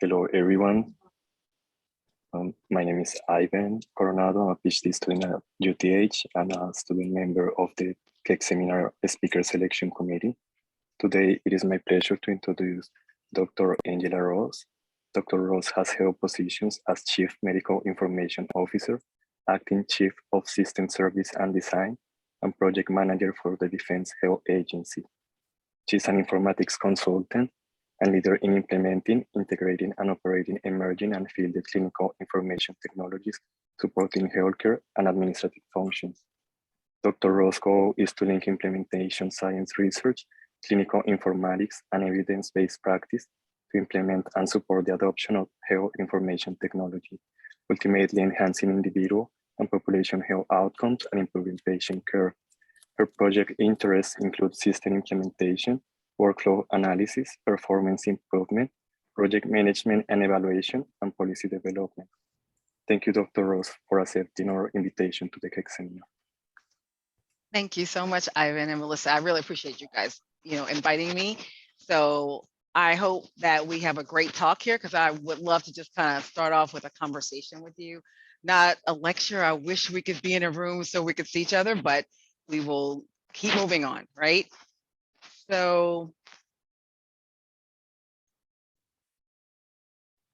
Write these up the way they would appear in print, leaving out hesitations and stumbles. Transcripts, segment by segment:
Hello, everyone. My name is Ivan Coronado. I'm a PhD student at UTH and a student member of the Keck Seminar Speaker Selection Committee. Today, it is my pleasure to introduce Dr. Angela Ross. Dr. Ross has held positions as Chief Medical Information Officer, Acting Chief of System Service and Design, and Project Manager for the Defense Health Agency. She's an informatics consultant and leader in implementing, integrating, and operating emerging and fielded clinical information technologies supporting healthcare and administrative functions. Dr. Ross' goal is to link implementation science research, clinical informatics, and evidence-based practice to implement and support the adoption of health information technology, ultimately enhancing individual and population health outcomes and improving patient care. Her project interests include system implementation, workflow analysis, performance improvement, project management and evaluation, and policy development. Thank you, Dr. Ross, for accepting our invitation to the Keck Seminar. Thank you so much, Ivan and Melissa. I really appreciate you guys, inviting me. So I hope that we have a great talk here, because I would love to just kind of start off with a conversation with you. Not a lecture. I wish we could be in a room so we could see each other, but we will keep moving on, right? So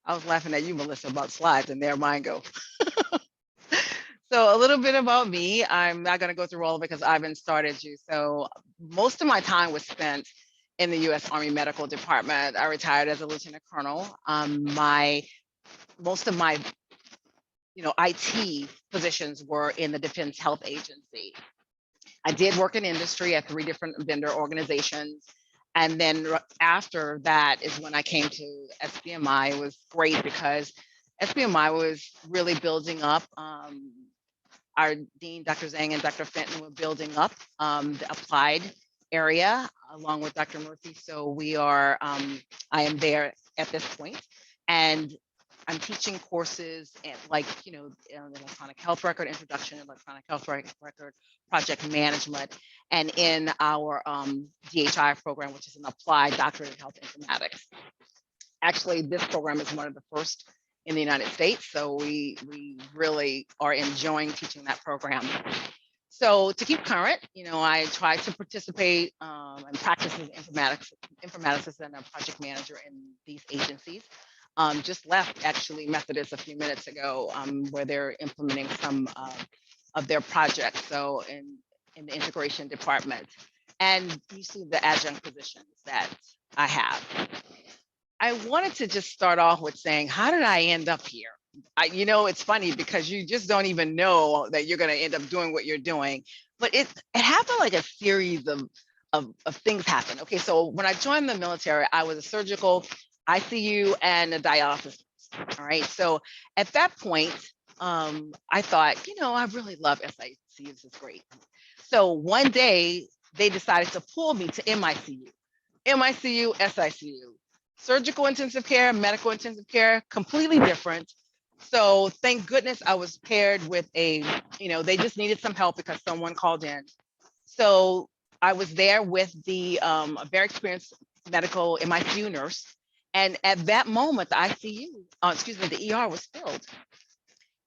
I was laughing at you, Melissa, about slides, and there mine go. So a little bit about me. I'm not going to go through all of it because Ivan started you. So most of my time was spent in the U.S. Army Medical Department. I retired as a lieutenant colonel. Most of my, IT positions were in the Defense Health Agency. I did work in industry at 3 different vendor organizations. And then after that is when I came to SBMI. It was great because SBMI was really building up. Our dean, Dr. Zhang and Dr. Fenton, were building up the applied area along with Dr. Murphy. So we are, I am there at this point, and I'm teaching courses and electronic health record, introduction to electronic health record, project management, and in our DHI program, which is an applied doctorate in health informatics. Actually, this program is one of the first in the United States, so we really are enjoying teaching that program. So to keep current, I try to participate and practice as informaticist and a project manager in these agencies. Just left actually Methodist a few minutes ago, where they're implementing some of their projects. So in the integration department, and you see the adjunct positions that I have. I wanted to just start off with saying, how did I end up here? It's funny because you just don't even know that you're going to end up doing what you're doing, but it happened like a series of things happen. Okay, so when I joined the military, I was a surgical, ICU, and a dialysis. All right, so at that point, I thought, I really love SIC. This is great. So one day they decided to pull me to MICU, SICU. Surgical intensive care, medical intensive care, completely different. So thank goodness I was paired with they just needed some help because someone called in. So I was there with a very experienced medical MICU nurse. And at that moment, the ER was filled.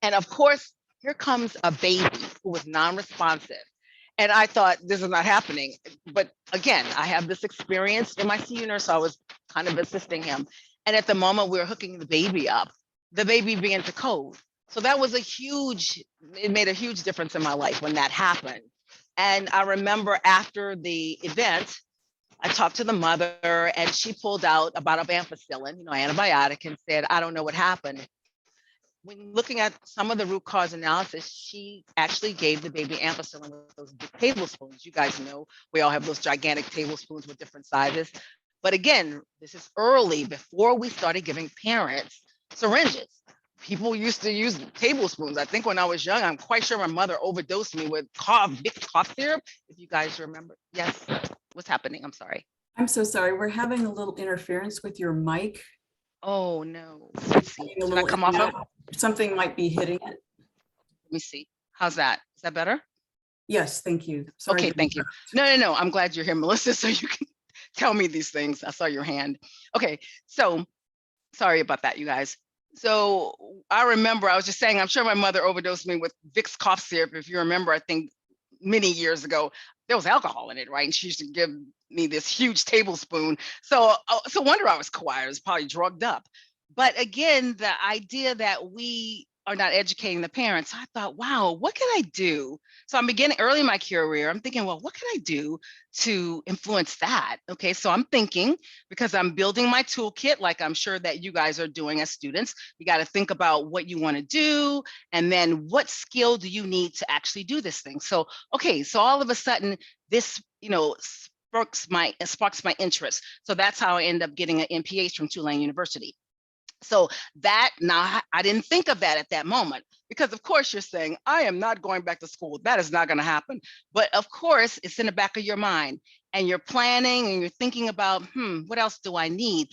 And of course, here comes a baby who was non-responsive. And I thought, this is not happening. But again, I have this experience in my MICU nurse, so I was kind of assisting him. And at the moment we were hooking the baby up, the baby began to code. So that was it made a huge difference in my life when that happened. And I remember after the event, I talked to the mother and she pulled out a bottle of ampicillin, antibiotic, and said, I don't know what happened. When looking at some of the root cause analysis, she actually gave the baby ampicillin with those big tablespoons. You guys know we all have those gigantic tablespoons with different sizes. But again, this is early, before we started giving parents syringes. People used to use tablespoons. I think when I was young, I'm quite sure my mother overdosed me with big cough syrup. If you guys remember. Yes, what's happening? I'm sorry. I'm so sorry. We're having a little interference with your mic. Oh no. Let's see. Should I come off of? Something might be hitting it. Let me see. How's that? Is that better? Yes, thank you. Sorry. Okay, thank you. No. I'm glad you're here, Melissa, so you can tell me these things. I saw your hand. Okay, so Sorry about that, you guys. So I remember, I was just saying, I'm sure my mother overdosed me with Vicks cough syrup. If you remember, I think many years ago, there was alcohol in it, right? And she used to give me this huge tablespoon. So, so wonder I was quiet. I was probably drugged up. But again, the idea that we are not educating the parents, I thought, wow, what can I do? So I'm beginning early in my career. I'm thinking, well, what can I do to influence that? Okay, so I'm thinking, because I'm building my toolkit, like I'm sure that you guys are doing as students, you got to think about what you want to do, and then what skill do you need to actually do this thing. So, okay, so all of a sudden, this, sparks my interest. So that's how I end up getting an MPH from Tulane University. So that, now I didn't think of that at that moment, because of course you're saying, I am not going back to school. That is not going to happen. But of course it's in the back of your mind, and you're planning and you're thinking about, what else do I need?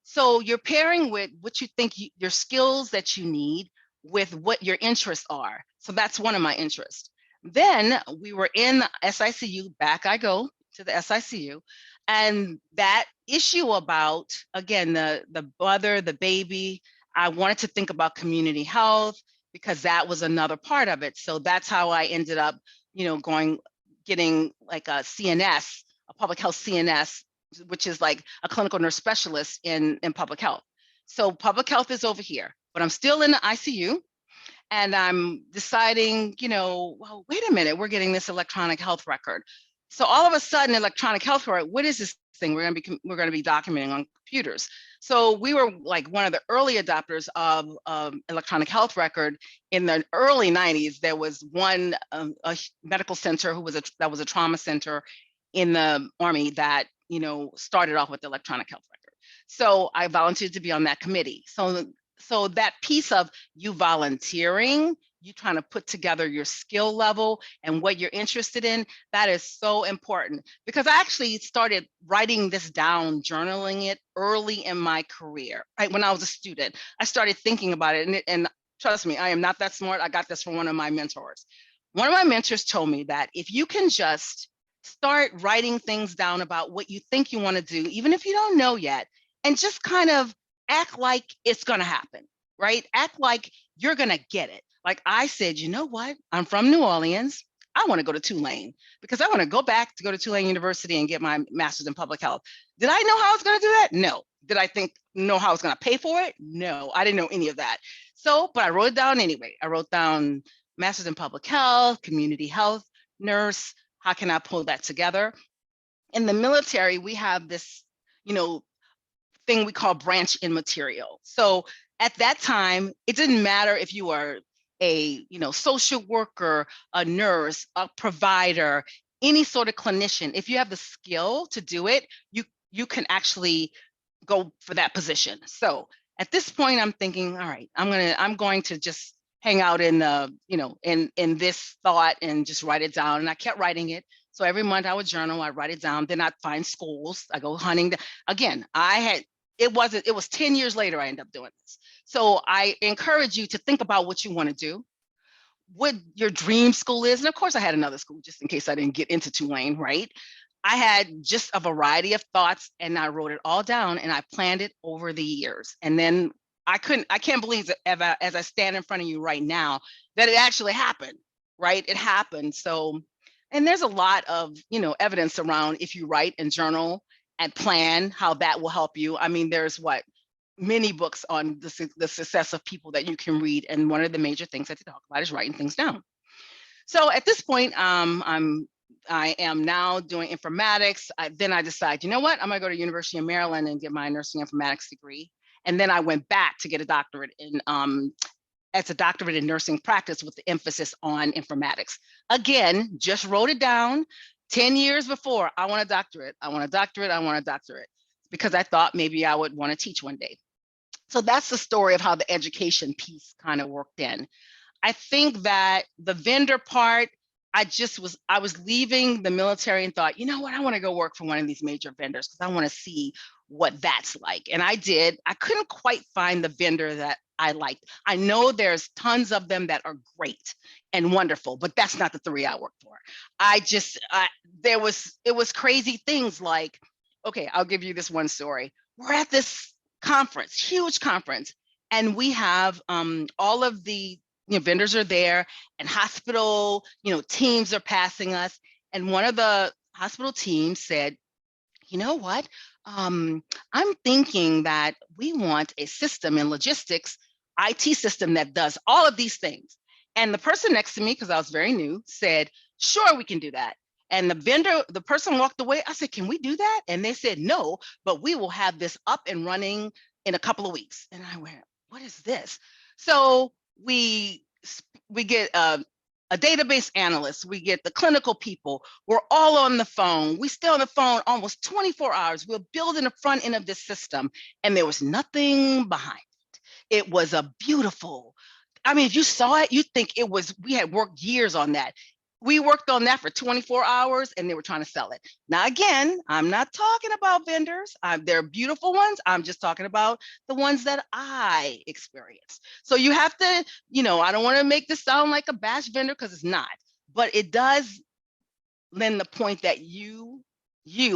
So you're pairing with what you think your skills that you need with what your interests are. So that's one of my interests. Then we were in the SICU, back I go to the SICU. And that issue about, again, the mother, the baby, I wanted to think about community health, because that was another part of it. So that's how I ended up, getting like a CNS, a public health CNS, which is like a clinical nurse specialist in public health. So public health is over here, but I'm still in the ICU. And I'm deciding, well, wait a minute, we're getting this electronic health record. So all of a sudden, electronic health record, what is this thing we're going to be documenting on computers? So we were like one of the early adopters of electronic health record. In the early 90s, there was one a medical center that was a trauma center in the Army that started off with electronic health record. So I volunteered to be on that committee. So that piece of you volunteering, you trying to put together your skill level and what you're interested in, that is so important. Because I actually started writing this down, journaling it early in my career, right? When I was a student, I started thinking about it. And trust me, I am not that smart. I got this from one of my mentors. One of my mentors told me that if you can just start writing things down about what you think you want to do, even if you don't know yet, and just kind of act like it's going to happen, right? Act like you're going to get it. Like I said, you know what? I'm from New Orleans. I want to go to Tulane because I want to go back to go to Tulane University and get my master's in public health. Did I know how I was going to do that? No. Did I know how I was going to pay for it? No, I didn't know any of that. So, but I wrote it down anyway. I wrote down master's in public health, community health, nurse. How can I pull that together? In the military, we have this, thing we call branch in material. So at that time, it didn't matter if you were a social worker, a nurse, a provider, any sort of clinician. If you have the skill to do it, you can actually go for that position. So at this point, I'm thinking, all right, I'm going to just hang out in the in this thought and just write it down. And I kept writing it. So every month I would journal, I write it down. Then I'd find schools. I go hunting. Again, it was 10 years later I ended up doing this. So I encourage you to think about what you want to do, what your dream school is. And of course I had another school just in case I didn't get into Tulane, right? I had just a variety of thoughts and I wrote it all down and I planned it over the years. And then I can't believe that as I stand in front of you right now, that it actually happened, right? It happened. So, and there's a lot of, evidence around if you write and journal and plan, how that will help you. I mean, there's many books on the success of people that you can read. And one of the major things that they talk about is writing things down. So at this point, I am now doing informatics. Then I decide, you know what? I'm gonna go to University of Maryland and get my nursing informatics degree. And then I went back to get a doctorate as a doctorate in nursing practice with the emphasis on informatics. Again, just wrote it down 10 years before. I want a doctorate, I want a doctorate, I want a doctorate, because I thought maybe I would want to teach one day. So that's the story of how the education piece kind of worked in. I think that the vendor part, I was leaving the military and thought, you know what, I want to go work for one of these major vendors because I want to see what that's like. And I did. I couldn't quite find the vendor that I liked. I know there's tons of them that are great and wonderful, but that's not the three I worked for. It was crazy things like, okay, I'll give you this one story. We're at this conference, huge conference. And we have all of the vendors are there, and hospital teams are passing us. And one of the hospital teams said, you know what? I'm thinking that we want a system in logistics, IT system that does all of these things. And the person next to me, because I was very new, said, sure, we can do that. And the person walked away. I said, can we do that? And they said, no, but we will have this up and running in a couple of weeks. And I went, what is this? So we get a database analyst, we get the clinical people, we're all on the phone. We stay on the phone almost 24 hours. We're building the front end of this system, and there was nothing behind it. It was a beautiful, I mean, if you saw it, you'd think it was, we had worked years on that. We worked on that for 24 hours and they were trying to sell it. Now, again, I'm not talking about vendors. They're beautiful ones. I'm just talking about the ones that I experienced. So you have to, I don't want to make this sound like a bash vendor, because it's not, but it does lend the point that you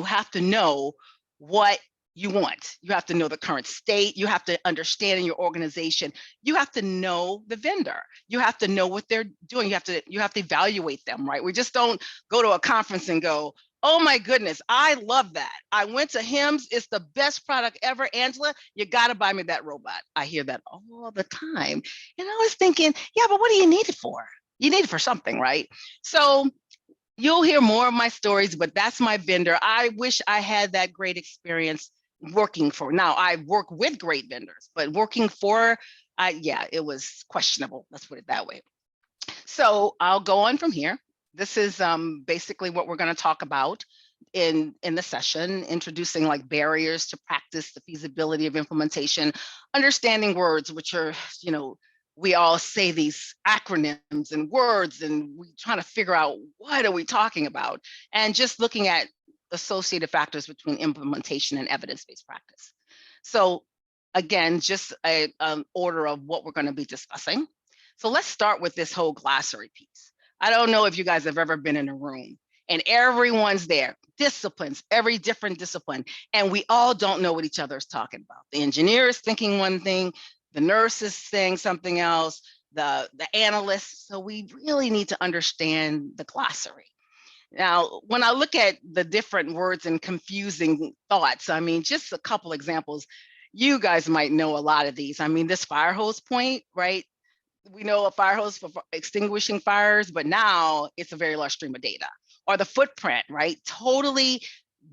have to know what you want. You have to know the current state. You have to understand in your organization. You have to know the vendor. You have to know what they're doing. You have to evaluate them, right? We just don't go to a conference and go, oh my goodness, I love that. I went to HIMSS. It's the best product ever. Angela, you got to buy me that robot. I hear that all the time. And I was thinking, yeah, but what do you need it for? You need it for something, right? So you'll hear more of my stories, but that's my vendor. I wish I had that great experience working for. Now, I work with great vendors, but working for, yeah, it was questionable. Let's put it that way. So I'll go on from here. This is basically what we're going to talk about in the session, introducing like barriers to practice, the feasibility of implementation, understanding words, which are, we all say these acronyms and words, and we trying to figure out what are we talking about, and just looking at associated factors between implementation and evidence-based practice. So again, just an order of what we're going to be discussing. So let's start with this whole glossary piece. I don't know if you guys have ever been in a room and everyone's there, disciplines, every different discipline, and we all don't know what each other is talking about. The engineer is thinking one thing, the nurse is saying something else, the analyst. So we really need to understand the glossary. Now, when I look at the different words and confusing thoughts, I mean, just a couple examples, you guys might know a lot of these. I mean, this fire hose point, right? We know a fire hose for extinguishing fires, but now it's a very large stream of data. Or the footprint, right? Totally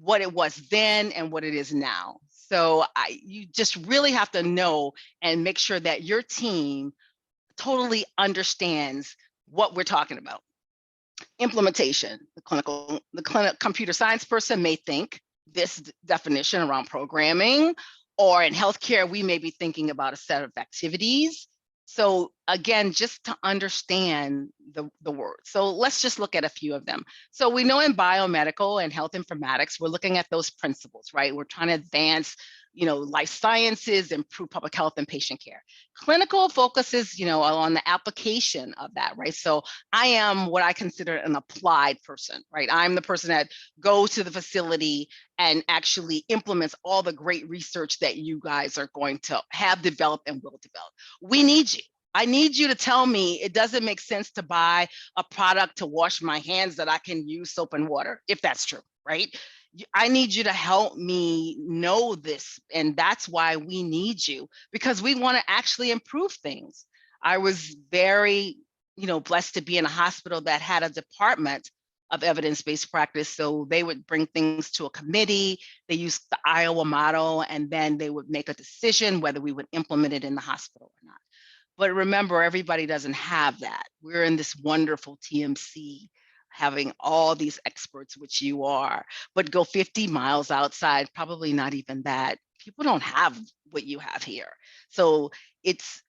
what it was then and what it is now. So you just really have to know and make sure that your team totally understands what we're talking about. Implementation, the computer science person may think this definition around programming, or in healthcare, we may be thinking about a set of activities. So again, just to understand the words. So let's just look at a few of them. So we know in biomedical and health informatics, we're looking at those principles, right? We're trying to advance, life sciences, improve public health and patient care. Clinical focuses, on the application of that, right? So I am what I consider an applied person, right? I'm the person that goes to the facility and actually implements all the great research that you guys are going to have developed and will develop. We need you. I need you to tell me it doesn't make sense to buy a product to wash my hands that I can use soap and water, if that's true, right? I need you to help me know this. And that's why we need you, because we want to actually improve things. I was very, blessed to be in a hospital that had a department of evidence-based practice. So they would bring things to a committee, they used the Iowa model, and then they would make a decision whether we would implement it in the hospital or not. But remember, everybody doesn't have that. We're in this wonderful TMC, having all these experts, which you are, but go 50 miles outside, probably not even that. People don't have what you have here. So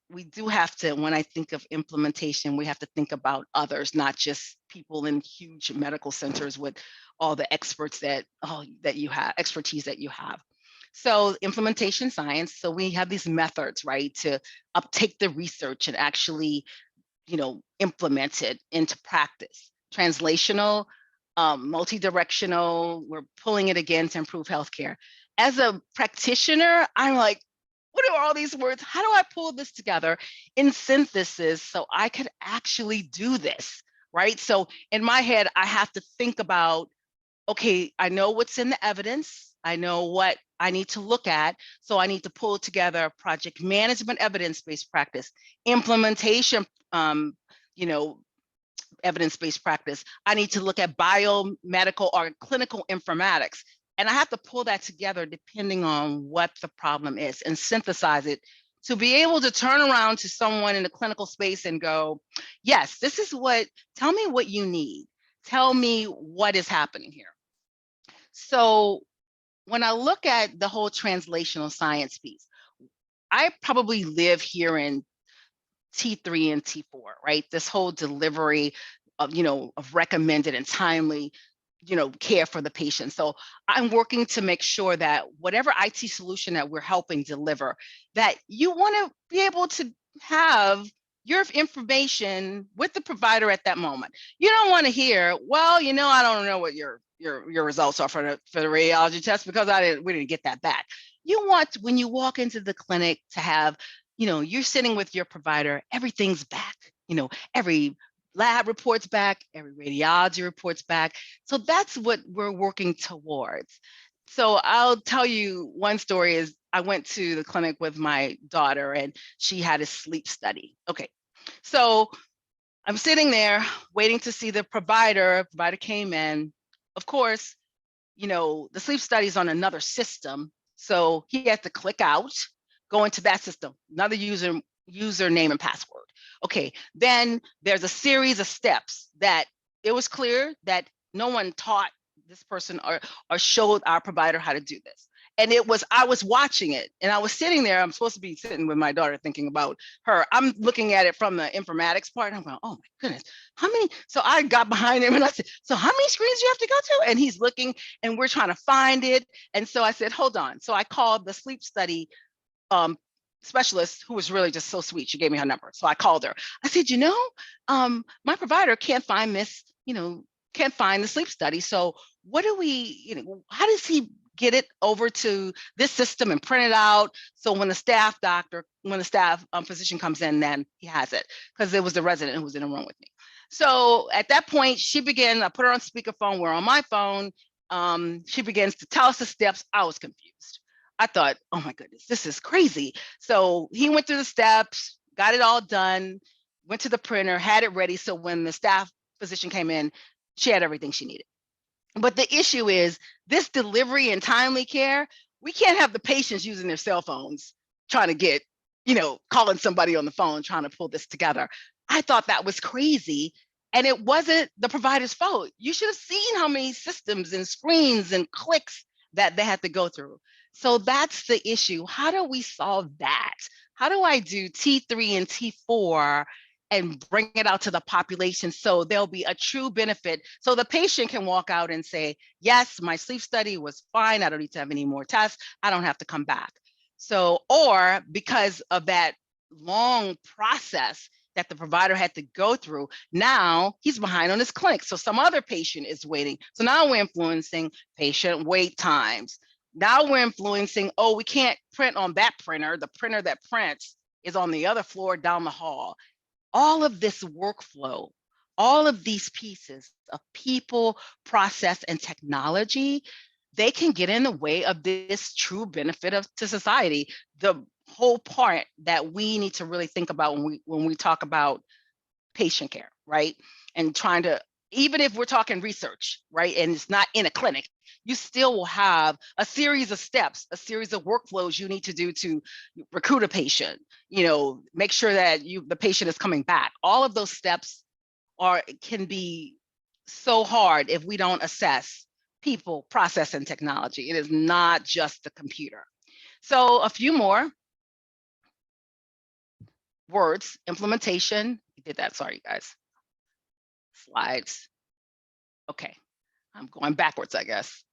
we do have to, when I think of implementation, we have to think about others, not just people in huge medical centers with all the experts that you have, expertise that you have. So implementation science, so we have these methods, right, to uptake the research and actually, implement it into practice. Translational, multi-directional, we're pulling it again to improve healthcare. As a practitioner, I'm like, what are all these words? How do I pull this together in synthesis so I could actually do this, right? So in my head, I have to think about, okay, I know what's in the evidence. I know what I need to look at. So I need to pull together project management evidence-based practice, implementation, evidence-based practice. I need to look at biomedical or clinical informatics. And I have to pull that together depending on what the problem is and synthesize it to be able to turn around to someone in the clinical space and go, yes, this is what, tell me what you need. Tell me what is happening here. So when I look at the whole translational science piece, I probably live here in T3 and T4, right? This whole delivery of, of recommended and timely, care for the patient. So I'm working to make sure that whatever IT solution that we're helping deliver, that you want to be able to have your information with the provider at that moment. You don't want to hear, well, I don't know what your results are for the radiology test because we didn't get that back. You want, when you walk into the clinic, to have, you're sitting with your provider, everything's back, every lab reports back, every radiology reports back. So that's what we're working towards. So I'll tell you one story is I went to the clinic with my daughter and she had a sleep study. Okay, so I'm sitting there waiting to see the provider. Provider came in. Of course, the sleep study is on another system. So he had to click out, go into that system, another username and password. Okay, then there's a series of steps that it was clear that no one taught this person or showed our provider how to do this. And I was watching it and I was sitting there, I'm supposed to be sitting with my daughter thinking about her. I'm looking at it from the informatics part and I'm going, oh my goodness, how many? So I got behind him and I said, so how many screens do you have to go to? And he's looking and we're trying to find it. And so I said, hold on. So I called the sleep study specialist, who was really just so sweet. She gave me her number. So I called her. I said, my provider can't find this, can't find the sleep study. So what do we, how does he get it over to this system and print it out? So when the staff physician comes in, then he has it, because it was the resident who was in the room with me. So at that point, I put her on speakerphone. We're on my phone. She begins to tell us the steps. I was confused. I thought, oh my goodness, this is crazy. So he went through the steps, got it all done, went to the printer, had it ready. So when the staff physician came in, she had everything she needed. But the issue is this delivery and timely care, we can't have the patients using their cell phones trying to get, calling somebody on the phone, trying to pull this together. I thought that was crazy. And it wasn't the provider's fault. You should have seen how many systems and screens and clicks that they had to go through. So that's the issue. How do we solve that? How do I do T3 and T4 and bring it out to the population so there'll be a true benefit, so the patient can walk out and say, yes, my sleep study was fine. I don't need to have any more tests. I don't have to come back. So, or because of that long process that the provider had to go through, now he's behind on his clinic. So some other patient is waiting. So now we're influencing patient wait times. Now we're influencing, oh, we can't print on that printer. The printer that prints is on the other floor down the hall. All of this workflow, all of these pieces of people, process, and technology, they can get in the way of this true benefit to society. The whole part that we need to really think about when we talk about patient care, right? And trying to, even if we're talking research, right? And it's not in a clinic, you still will have a series of steps, a series of workflows you need to do to recruit a patient, make sure that the patient is coming back. All of those steps can be so hard if we don't assess people, process, and technology. It is not just the computer. So a few more words: implementation. We did that, sorry guys. Slides. Okay, I'm going backwards, I guess.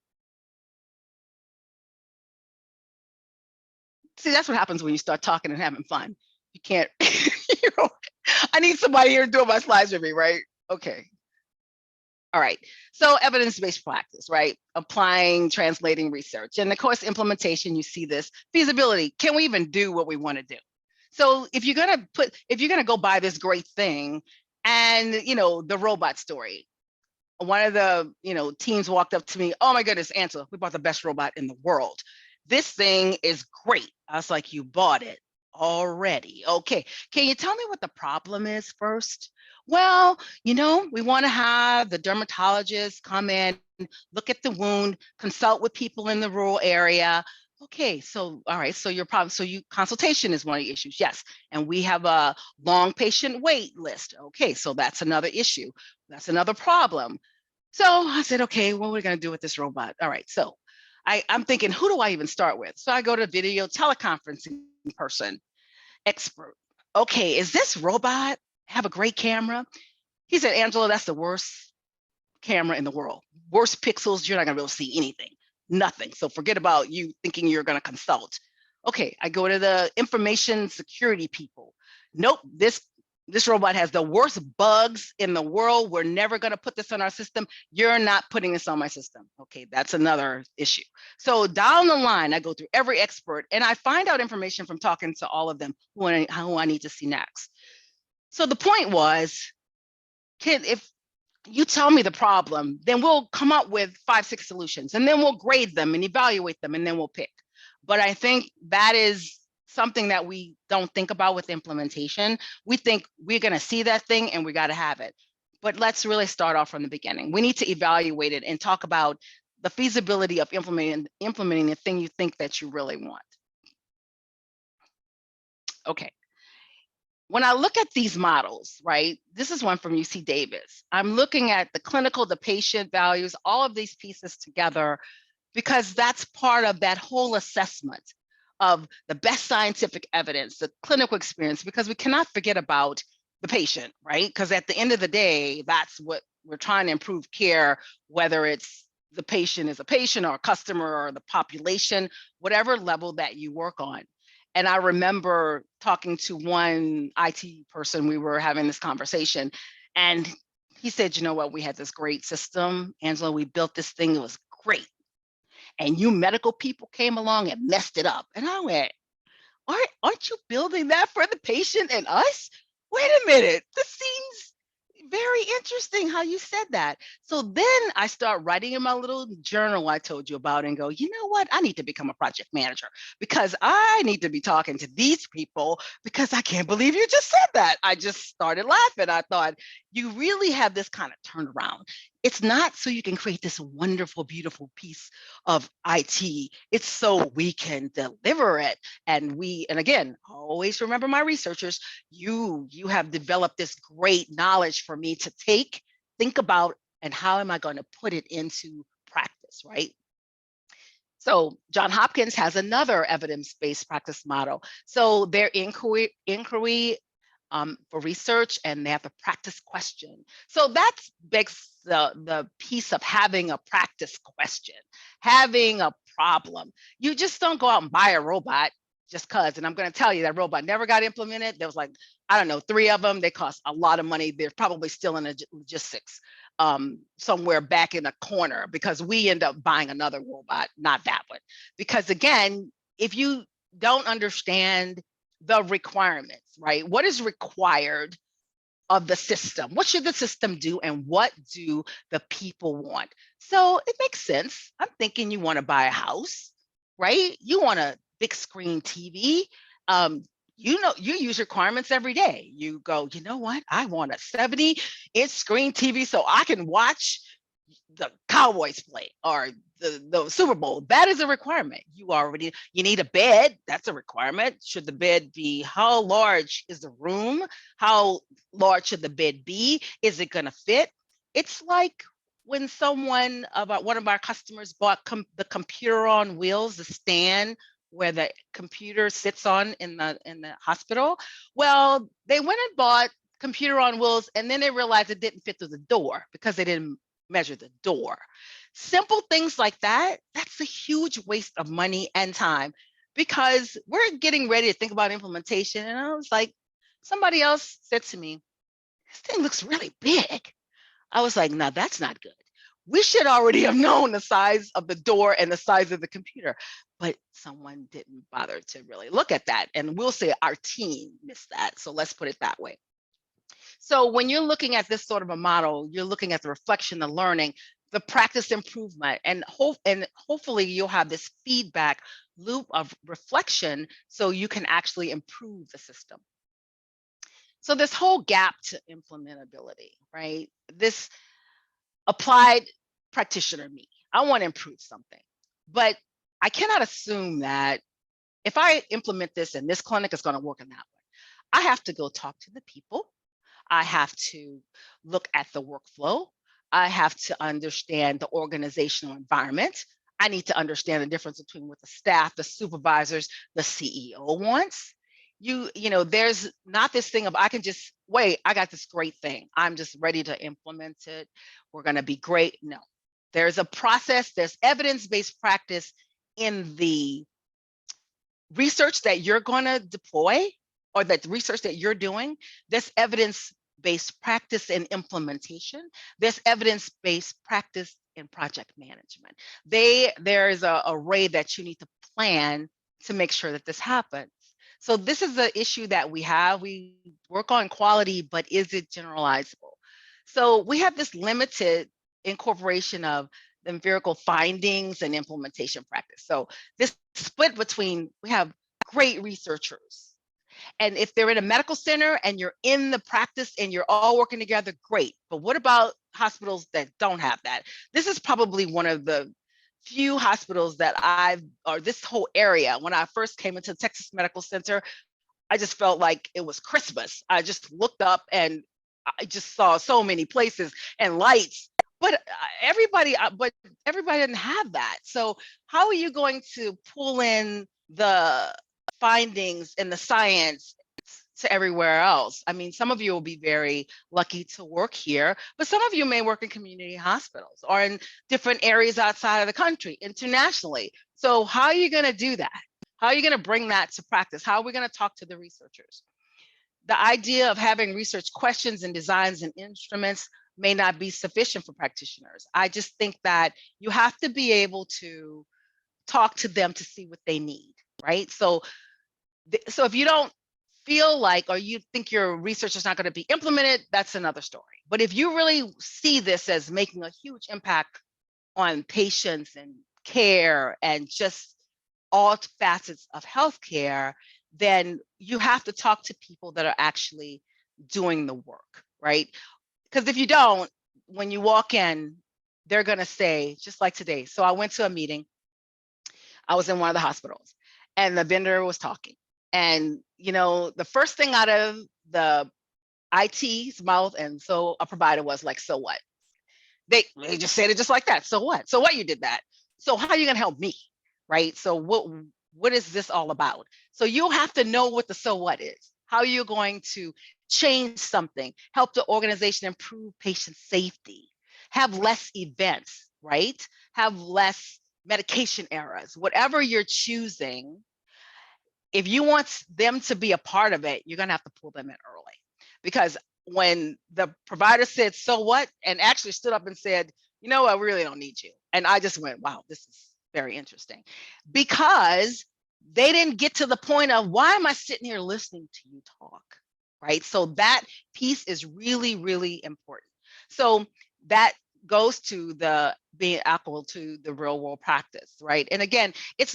See, that's what happens when you start talking and having fun. You can't, I need somebody here doing my slides with me, right? Okay. All right, so evidence-based practice, right? Applying, translating research. And of course, implementation, you see this. Feasibility, can we even do what we want to do? So if you're gonna go buy this great thing, and the robot story, one of the teams walked up to me, oh my goodness, Angela, we bought the best robot in the world. This thing is great. I was like, you bought it already. Okay, can you tell me what the problem is first? Well, we want to have the dermatologist come in, look at the wound, consult with people in the rural area. Okay, so all right, so your problem, consultation is one of the issues, yes, and we have a long patient wait list. Okay, so that's another issue, that's another problem. So I said, okay, what are we gonna do with this robot? All right, so I'm thinking, who do I even start with? So I go to video teleconferencing person, expert. Okay, is this robot have a great camera? He said, Angela, that's the worst camera in the world. Worst pixels, you're not gonna be able to see anything, nothing. So forget about you thinking you're gonna consult. Okay, I go to the information security people. Nope, this robot has the worst bugs in the world. We're never gonna put this on our system. You're not putting this on my system. Okay, that's another issue. So down the line, I go through every expert and I find out information from talking to all of them who I need to see next. So the point was, if you tell me the problem, then we'll come up with 5, 6 solutions, and then we'll grade them and evaluate them, and then we'll pick. But I think that is something that we don't think about with implementation. We think we're gonna see that thing and we gotta have it. But let's really start off from the beginning. We need to evaluate it and talk about the feasibility of implementing the thing you think that you really want. Okay. When I look at these models, right, this is one from UC Davis. I'm looking at the clinical, the patient values, all of these pieces together, because that's part of that whole assessment of the best scientific evidence, the clinical experience, because we cannot forget about the patient, right? Because at the end of the day, that's what we're trying to improve care, whether it's the patient is a patient or a customer or the population, whatever level that you work on. And I remember talking to one IT person, we were having this conversation, and he said, you know what, we had this great system, Angela, we built this thing, it was great. And you medical people came along and messed it up. And I went, aren't you building that for the patient and us? Wait a minute, this seems very interesting how you said that. So then I start writing in my little journal I told you about and go, you know what? I need to become a project manager because I need to be talking to these people because I can't believe you just said that. I just started laughing. I thought, you really have this kind of turned around. It's not so you can create this wonderful, beautiful piece of IT. It's so we can deliver it. And again, always remember my researchers, you have developed this great knowledge for me to think about, and how am I going to put it into practice, right? So Johns Hopkins has another evidence-based practice model. So their inquiry for research, and they have the practice question. So that's the piece of having a practice question, having a problem. You just don't go out and buy a robot just cause. And I'm going to tell you that robot never got implemented. There was like, I don't know, 3 of them. They cost a lot of money. They're probably still in the logistics somewhere back in a corner, because we end up buying another robot, not that one. Because again, if you don't understand the requirements, right? What is required of the system? What should the system do, and what do the people want? So it makes sense. I'm thinking you want to buy a house, right? You want a big screen TV. You use requirements every day. You go, you know what? I want a 70-inch screen TV so I can watch the Cowboys play or the Super Bowl. That is a requirement. You need a bed. That's a requirement. Should the bed be, how large is the room? How large should the bed be? Is it going to fit? It's like when one of our customers bought the computer on wheels, the stand where the computer sits on in the hospital. Well, they went and bought computer on wheels, and then they realized it didn't fit through the door because they didn't measure the door. Simple things like that, that's a huge waste of money and time, because we're getting ready to think about implementation. And I was like, somebody else said to me, this thing looks really big. I was like, no, that's not good. We should already have known the size of the door and the size of the computer, but someone didn't bother to really look at that. And we'll say our team missed that. So let's put it that way. So when you're looking at this sort of a model, you're looking at the reflection, the learning, the practice improvement, and hopefully you'll have this feedback loop of reflection so you can actually improve the system. So this whole gap to implementability, right? This applied practitioner me, I want to improve something, but I cannot assume that if I implement this in this clinic, it's going to work in that way. I have to go talk to the people. I have to look at the workflow. I have to understand the organizational environment. I need to understand the difference between what the staff, the supervisors, the CEO wants. You know, there's not this thing of I can just wait, I got this great thing, I'm just ready to implement it, we're going to be great. No, there's a process, there's evidence-based practice in the research that you're going to deploy, or that research that you're doing. There's evidence-based practice in implementation. There's evidence-based practice in project management. There's an array that you need to plan to make sure that this happens. So this is the issue that we have. We work on quality, but is it generalizable? So we have this limited incorporation of the empirical findings and implementation practice. So this split between, we have great researchers, and if they're in a medical center and you're in the practice and you're all working together, great. But what about hospitals that don't have that? This is probably one of the few hospitals that or this whole area, when I first came into Texas Medical Center, I just felt like it was Christmas. I just looked up and I just saw so many places and lights, but everybody didn't have that. So how are you going to pull in the findings and the science to everywhere else? I mean, some of you will be very lucky to work here, but some of you may work in community hospitals or in different areas outside of the country, internationally. So how are you going to do that? How are you going to bring that to practice? How are we going to talk to the researchers? The idea of having research questions and designs and instruments may not be sufficient for practitioners. I just think that you have to be able to talk to them to see what they need, right? So if you don't feel like, or you think your research is not going to be implemented, that's another story. But if you really see this as making a huge impact on patients and care and just all facets of healthcare, then you have to talk to people that are actually doing the work, right? Because if you don't, when you walk in, they're going to say, just like today. So I went to a meeting. I was in one of the hospitals and the vendor was talking. And, you know, the first thing out of the IT's mouth, and so a provider, was like, so what? They just said it just like that. So what? So what, you did that? So how are you going to help me? Right? So what is this all about? So you'll have to know what the so what is. How are you going to change something, help the organization improve patient safety, have less events, right? Have less medication errors, whatever you're choosing. If you want them to be a part of it, you're going to have to pull them in early. Because when the provider said, so what, and actually stood up and said, you know, I really don't need you. And I just went, wow, this is very interesting. Because they didn't get to the point of, why am I sitting here listening to you talk, right? So that piece is really, really important. So that goes to the being equal to the real world practice, right? And again, it's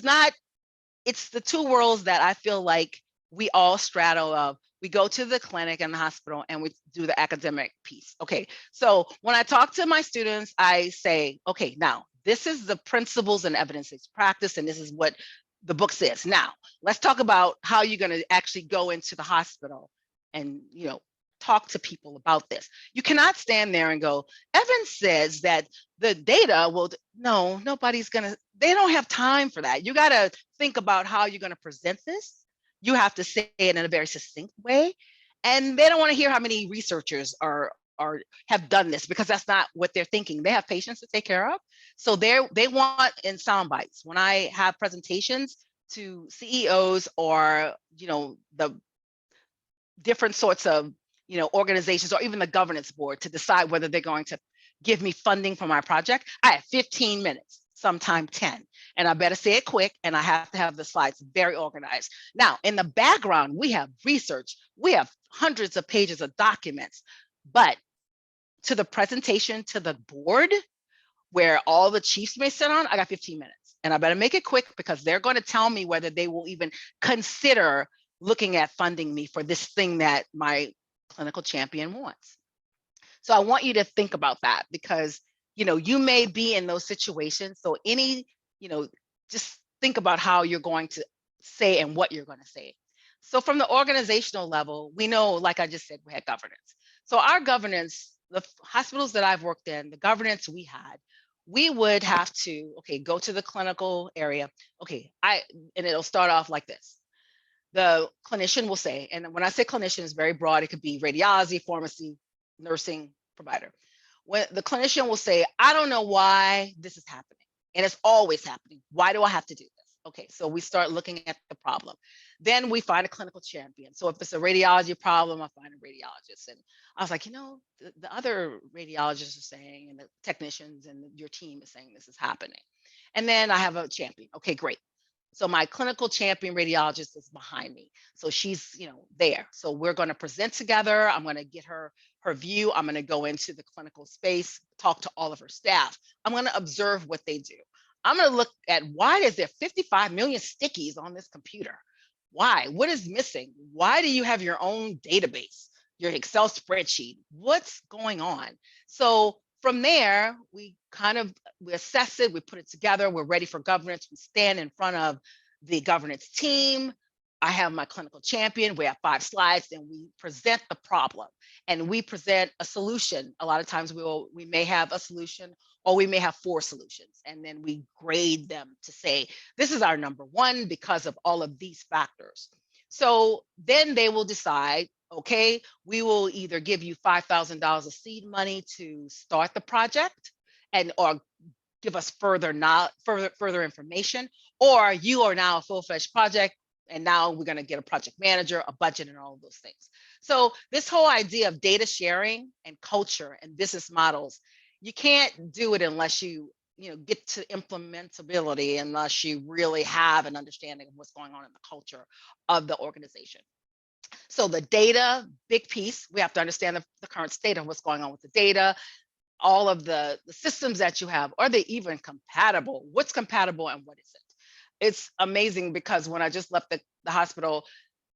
the two worlds that I feel like we all straddle of. We go to the clinic and the hospital and we do the academic piece. Okay, so when I talk to my students, I say, okay, now this is the principles and evidence-based practice, and this is what the book says. Now, let's talk about how you're going to actually go into the hospital and, you know, talk to people about this. You cannot stand there and go, Evan says that the data will, no, nobody's going to, they don't have time for that. You got to think about how you're going to present this. You have to say it in a very succinct way. And they don't want to hear how many researchers have done this, because that's not what they're thinking. They have patients to take care of. So they want in sound bites. When I have presentations to CEOs or, you know, the different sorts of, organizations or even the governance board to decide whether they're going to give me funding for my project. I have 15 minutes, sometime 10, and I better say it quick, and I have to have the slides very organized. Now, in the background, we have research, we have hundreds of pages of documents, but to the presentation to the board where all the chiefs may sit on, I got 15 minutes, and I better make it quick because they're going to tell me whether they will even consider looking at funding me for this thing that my clinical champion wants. So I want you to think about that because, you may be in those situations. So just think about how you're going to say and what you're going to say. So from the organizational level, we know, like I just said, we had governance. So our governance, the hospitals that I've worked in, the governance we had, we would have to, go to the clinical area. And it'll start off like this. The clinician will say, and when I say clinician, it's very broad. It could be radiology, pharmacy, nursing, provider. When the clinician will say, I don't know why this is happening. And it's always happening. Why do I have to do this? Okay, so we start looking at the problem. Then we find a clinical champion. So if it's a radiology problem, I find a radiologist. And I was like, the other radiologists are saying, and the technicians and your team is saying this is happening. And then I have a champion. Okay, great. So my clinical champion radiologist is behind me. So she's, there. So we're going to present together. I'm going to get her view. I'm going to go into the clinical space, talk to all of her staff. I'm going to observe what they do. I'm going to look at why is there 55 million stickies on this computer? Why? What is missing? Why do you have your own database, your Excel spreadsheet? What's going on? So from there, we assess it, we put it together, we're ready for governance, we stand in front of the governance team. I have my clinical champion, we have 5 slides, and we present the problem. And we present a solution. A lot of times we may have a solution, or we may have 4 solutions. And then we grade them to say, this is our number 1 because of all of these factors. So then they will decide, okay, we will either give you $5,000 of seed money to start the project or give us further information, or you are now a full-fledged project, and now we're going to get a project manager, a budget, and all of those things. So this whole idea of data sharing and culture and business models, you can't do it unless you get to implementability, unless you really have an understanding of what's going on in the culture of the organization. So the data, big piece, we have to understand the current state of what's going on with the data, all of the systems that you have. Are they even compatible? What's compatible and what isn't? It's amazing because when I just left the hospital,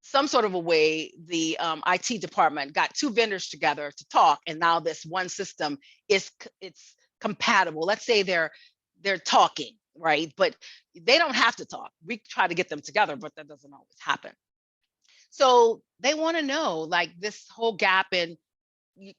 some sort of a way, the IT department got 2 vendors together to talk, and now this one system it's compatible. Let's say they're talking, right? But they don't have to talk. We try to get them together, but that doesn't always happen. So they want to know, like, this whole gap in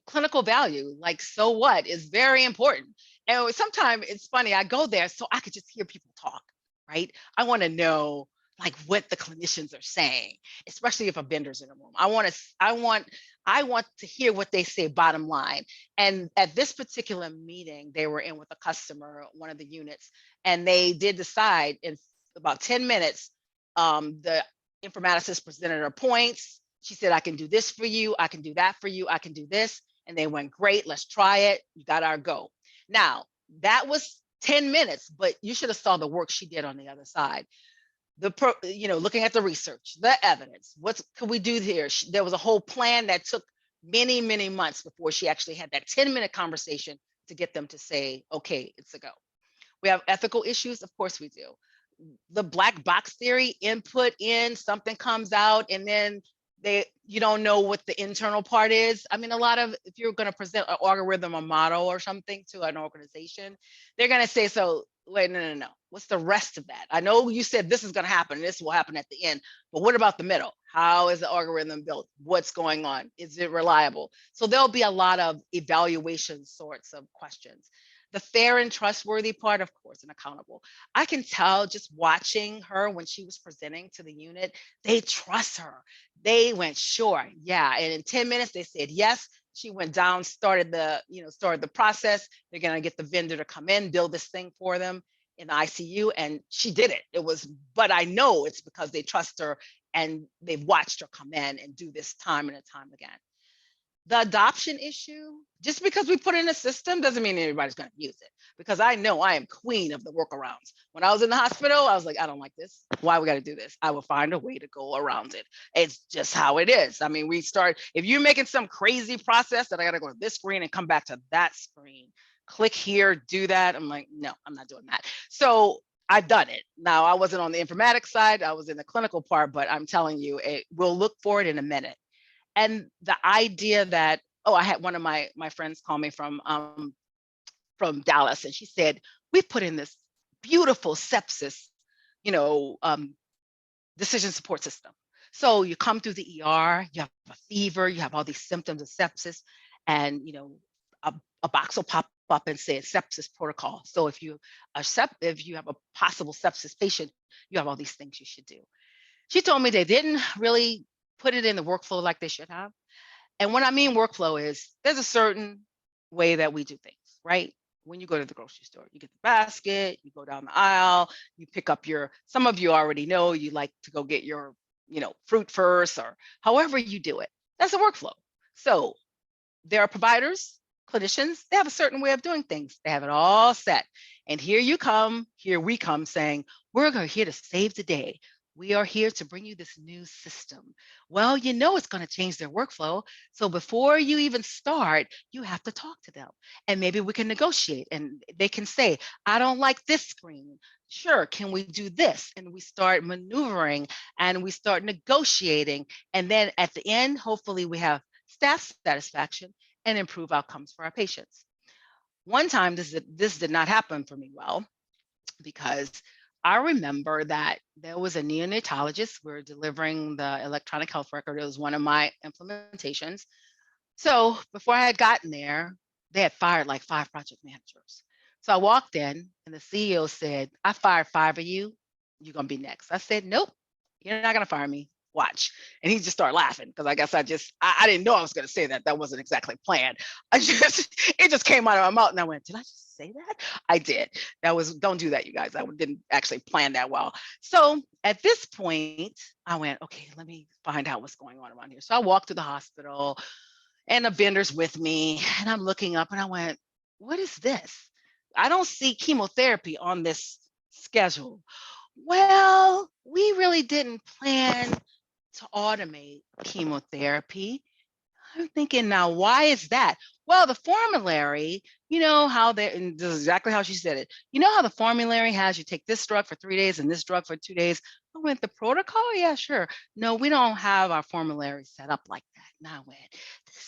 clinical value, like, so what, is very important. And sometimes it's funny, I go there so I could just hear people talk, right? I want to know, like, what the clinicians are saying, especially if a vendor's in the room. I want to hear what they say bottom line. And at this particular meeting, they were in with a customer, one of the units, and they did decide in about 10 minutes, the informaticist presented her points. She said, I can do this for you. I can do that for you. I can do this. And they went, great, let's try it. You got our go. Now, that was 10 minutes, but you should have saw the work she did on the other side. Looking at the research, the evidence, what could we do here? There was a whole plan that took many, many months before she actually had that 10-minute conversation to get them to say, okay, it's a go. We have ethical issues, of course we do. The black box theory, input in, something comes out, and then you don't know what the internal part is. I mean, if you're going to present an algorithm or model or something to an organization, they're going to say, so wait, no. What's the rest of that? I know you said this is going to happen, this will happen at the end, but what about the middle? How is the algorithm built? What's going on? Is it reliable? So there'll be a lot of evaluation sorts of questions. The fair and trustworthy part, of course, and accountable. I can tell just watching her when she was presenting to the unit, they trust her. They went, sure, yeah. And in 10 minutes, they said yes. She went down, started the process. They're going to get the vendor to come in, build this thing for them in the ICU. And she did it. But I know it's because they trust her and they've watched her come in and do this time and time again. The adoption issue, just because we put in a system doesn't mean everybody's going to use it, because I know I am queen of the workarounds. When I was in the hospital, I was like, I don't like this. Why we got to do this? I will find a way to go around it. It's just how it is. I mean, if you're making some crazy process that I got to go to this screen and come back to that screen, click here, do that. I'm like, no, I'm not doing that. So I've done it. Now, I wasn't on the informatics side. I was in the clinical part, but I'm telling you, we'll look for it in a minute. And the idea that, oh, I had one of my friends call me from Dallas, and she said, we put in this beautiful sepsis, decision support system. So you come through the ER, you have a fever, you have all these symptoms of sepsis, and a box will pop up and say sepsis protocol. So if you have a possible sepsis patient, you have all these things you should do. She told me they didn't really put it in the workflow like they should have. And what I mean workflow is there's a certain way that we do things, right? When you go to the grocery store, you get the basket, you go down the aisle, you pick up some of you already know you like to go get your, fruit first, or however you do it. That's a workflow. So there are providers, clinicians, they have a certain way of doing things. They have it all set. And here we come saying, we're here to save the day. We are here to bring you this new system. Well, it's going to change their workflow. So before you even start, you have to talk to them. And maybe we can negotiate, and they can say, I don't like this screen. Sure, can we do this? And we start maneuvering and we start negotiating. And then at the end, hopefully we have staff satisfaction and improve outcomes for our patients. One time, this did not happen for me well, because I remember that there was a neonatologist. We were delivering the electronic health record. It was one of my implementations. So before I had gotten there, they had fired like 5 project managers. So I walked in and the CEO said, I fired 5 of you. You're going to be next. I said, nope, you're not going to fire me. Watch. And he just started laughing, because I guess I didn't know I was going to say that. That wasn't exactly planned. It just came out of my mouth, and I went, did I just say that? I did. Don't do that, you guys. I didn't actually plan that well. So at this point, I went, okay, let me find out what's going on around here. So I walked to the hospital, and a vendor's with me, and I'm looking up, and I went, what is this? I don't see chemotherapy on this schedule. Well, we really didn't plan to automate chemotherapy. I'm thinking, now, why is that? Well, the formulary, and this is exactly how she said it. You know how the formulary has you take this drug for 3 days and this drug for 2 days? I went, the protocol? Yeah, sure. No, we don't have our formulary set up like that. And I went,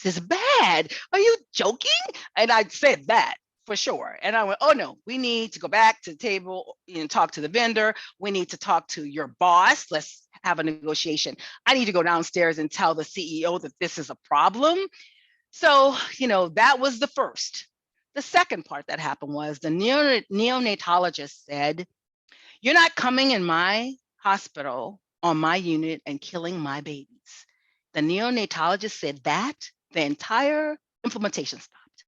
this is bad. Are you joking? And I said that for sure. And I went, oh no, we need to go back to the table and talk to the vendor. We need to talk to your boss. Let's have a negotiation. I need to go downstairs and tell the CEO that this is a problem. So, that was the first. The second part that happened was the neonatologist said, you're not coming in my hospital on my unit and killing my babies. The neonatologist said that, the entire implementation stopped.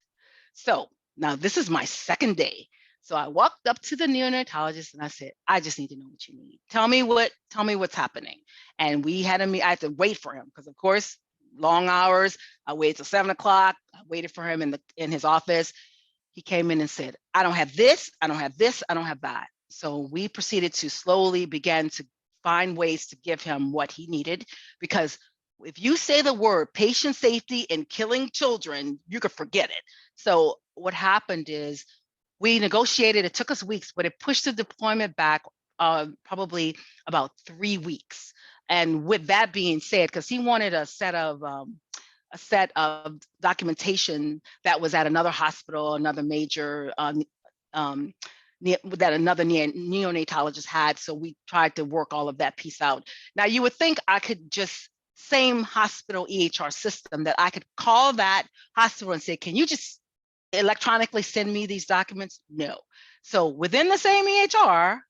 So now this is my second day. So I walked up to the neonatologist and I said, I just need to know what you need. Tell me what's happening. And we had I had to wait for him, because of course, long hours. I waited till 7 o'clock. I waited for him in his office. He came in and said, I don't have this, I don't have this, I don't have that. So we proceeded to slowly begin to find ways to give him what he needed, because if you say the word patient safety and killing children, you could forget it. So what happened is we negotiated. It took us weeks, but it pushed the deployment back probably about 3 weeks. And with that being said, because he wanted a set of documentation that was at another hospital, another major that another neonatologist had. So we tried to work all of that piece out. Now you would think I could just same hospital EHR system that I could call that hospital and say, can you just electronically send me these documents? No. So within the same EHR,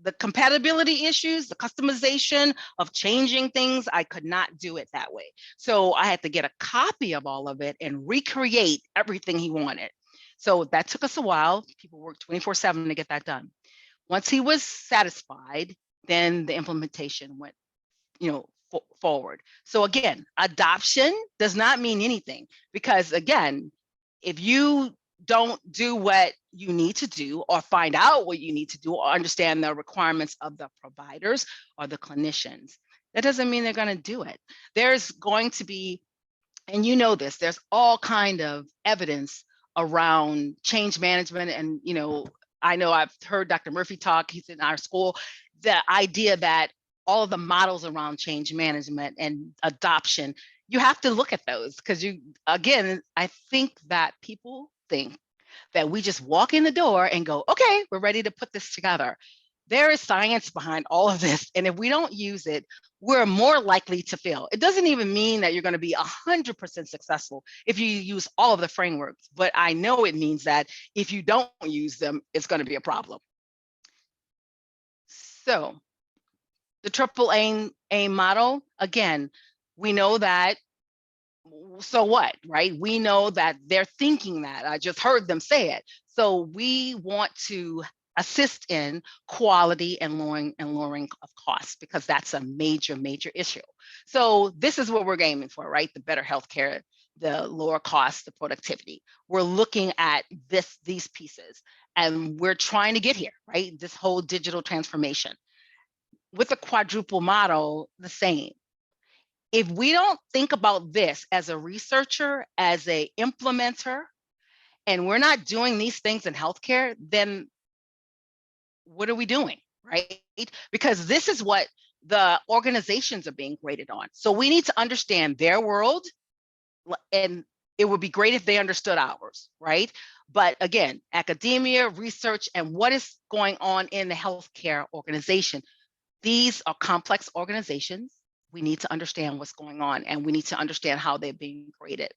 the compatibility issues, the customization of changing things, I could not do it that way. So I had to get a copy of all of it and recreate everything he wanted. So that took us a while. People worked 24/7 to get that done. Once he was satisfied, then the implementation went, forward. So again, adoption does not mean anything, because again, if you don't do what you need to do, or find out what you need to do, or understand the requirements of the providers or the clinicians, that doesn't mean they're going to do it. There's going to be, and you know this, there's all kind of evidence around change management. And I know I've heard Dr. Murphy talk, he's in our school, the idea that all of the models around change management and adoption, you have to look at those, because again, I think that people think that we just walk in the door and go, okay, we're ready to put this together. There is science behind all of this. And if we don't use it, we're more likely to fail. It doesn't even mean that you're going to be 100% successful if you use all of the frameworks, but I know it means that if you don't use them, it's going to be a problem. So the triple aim model, again, we know that, so what, right? We know that they're thinking that. I just heard them say it. So we want to assist in quality and lowering of costs, because that's a major issue. So this is what we're aiming for, right? The better healthcare, the lower costs, the productivity. We're looking at these pieces, and we're trying to get here, right? This whole digital transformation. With the quadruple model, the same. If we don't think about this as a researcher, as a implementer, and we're not doing these things in healthcare, then what are we doing, right? Because this is what the organizations are being graded on. So we need to understand their world, and it would be great if they understood ours, right? But again, academia, research, and what is going on in the healthcare organization. These are complex organizations. We need to understand what's going on, and we need to understand how they're being graded.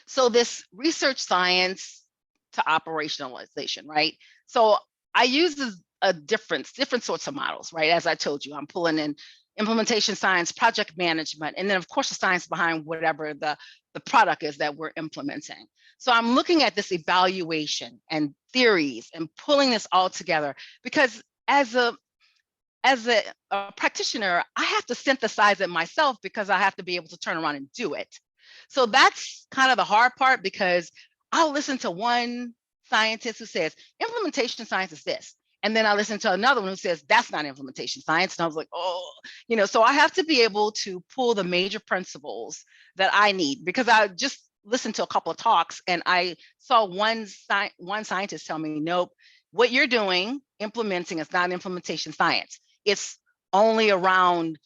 So this research science to operationalization, right? So I use different sorts of models, right? As I told you, I'm pulling in implementation science, project management, and then of course the science behind whatever the product is that we're implementing. So I'm looking at this evaluation and theories and pulling this all together, because as a practitioner, I have to synthesize it myself, because I have to be able to turn around and do it. So that's kind of the hard part, because I'll listen to one scientist who says, implementation science is this. And then I listen to another one who says, that's not implementation science. And I was like, oh, so I have to be able to pull the major principles that I need, because I just listened to a couple of talks and I saw one scientist tell me, nope, what you're doing, implementing, is not implementation science. It's only around,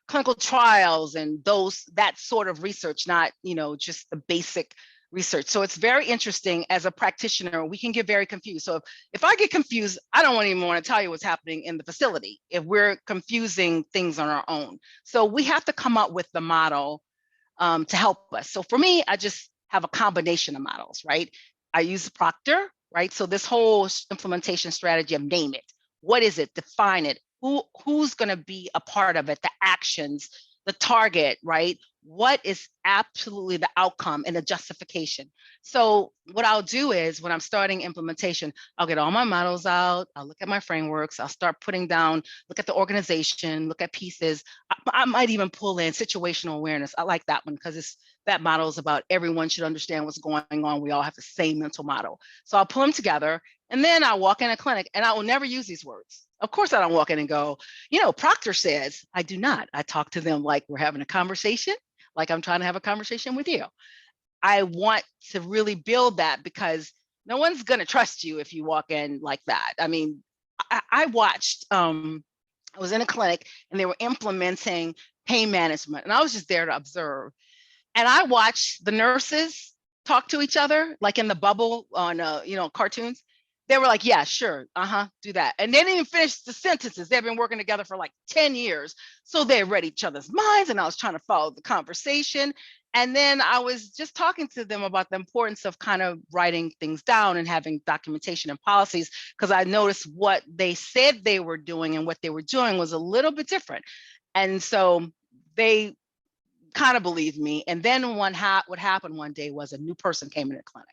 clinical trials and that sort of research, not, just the basic research. So it's very interesting. As a practitioner, we can get very confused. So if I get confused, I don't even want to tell you what's happening in the facility if we're confusing things on our own. So we have to come up with the model to help us. So for me, I just have a combination of models, right? I use Proctor, right? So this whole implementation strategy of name it. What is it? Define it. Who's going to be a part of it? The actions, the target, right? What is absolutely the outcome and the justification? So what I'll do is, when I'm starting implementation, I'll get all my models out. I'll look at my frameworks. I'll start putting down, look at the organization, look at pieces. I might even pull in situational awareness. I like that one, because that model is about everyone should understand what's going on. We all have the same mental model. So I'll pull them together, and then I'll walk in a clinic, and I will never use these words. Of course, I don't walk in and go, Proctor says. I do not. I talk to them like we're having a conversation, like I'm trying to have a conversation with you. I want to really build that, because no one's going to trust you if you walk in like that. I mean, I watched, I was in a clinic and they were implementing pain management, and I was just there to observe. And I watched the nurses talk to each other, like in the bubble on, cartoons. They were like, yeah, sure, do that. And they didn't even finish the sentences. They've been working together for like 10 years. So they read each other's minds, and I was trying to follow the conversation. And then I was just talking to them about the importance of kind of writing things down and having documentation and policies, because I noticed what they said they were doing and what they were doing was a little bit different. And so they kind of believed me. And then what happened one day was a new person came in the clinic.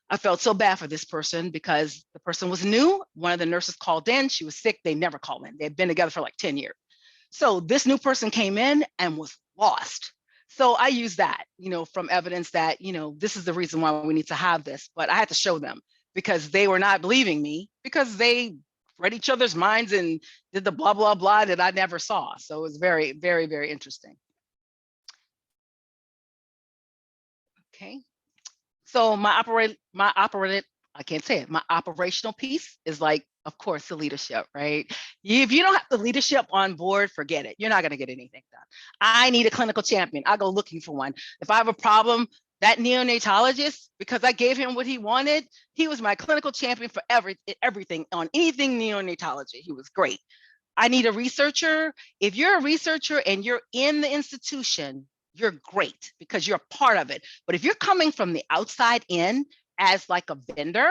I felt so bad for this person, because the person was new. One of the nurses called in, she was sick. They never called in. They'd been together for like 10 years. So this new person came in and was lost. So I use that, from evidence that, this is the reason why we need to have this, but I had to show them because they were not believing me because they read each other's minds and did the blah, blah, blah that I never saw. So it was very, very, very interesting. Okay. So my operational piece is like, of course, the leadership, right? If you don't have the leadership on board, forget it. You're not going to get anything done. I need a clinical champion. I go looking for one. If I have a problem, that neonatologist, because I gave him what he wanted, he was my clinical champion for everything on anything neonatology. He was great. I need a researcher. If you're a researcher and you're in the institution, you're great because you're a part of it. But if you're coming from the outside in as like a vendor,